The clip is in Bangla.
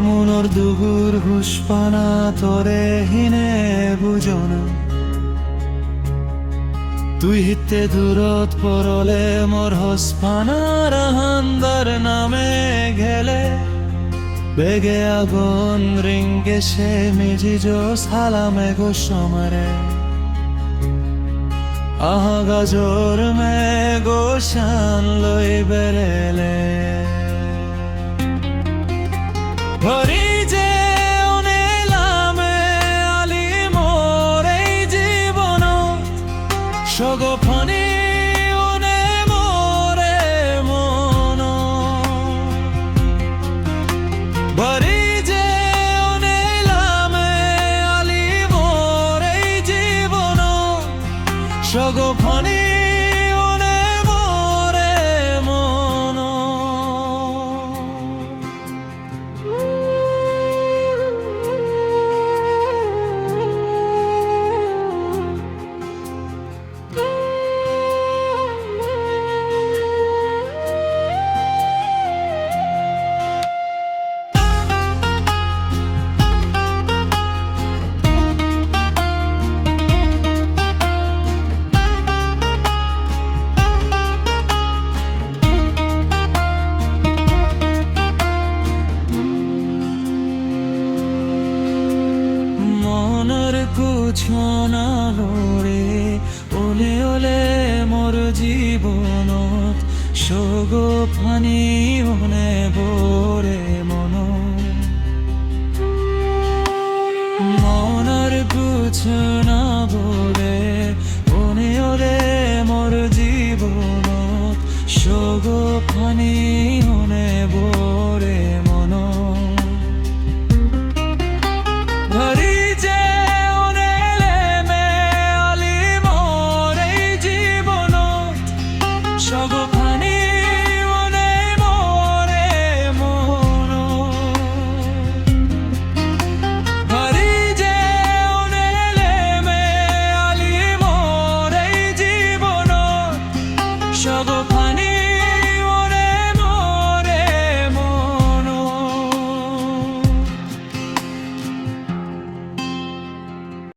মনৰ দুগুৰ হুচপানা তৰে হিনে বুজনা তুই হিতে দূৰত পৰলে মোৰ হসপানাৰ হান্দাৰ নামে ঘেলে বেগে আগুন রিঙ্গে সে মিজি জো সালামে গো সমরে আহা গাজর মে গোশান লই বেরেলে ভরি যে অনেলামে আলি মোর এই জীবন সগোপনে ওনে মোরে মন ভরি যে অনেলামে আলি মোর এই জীবন সগোপনে ওনে মোরে মন কুছনা লৰে ওলে ওলে মোৰ জীৱনত সগো পানী ওনে বৰে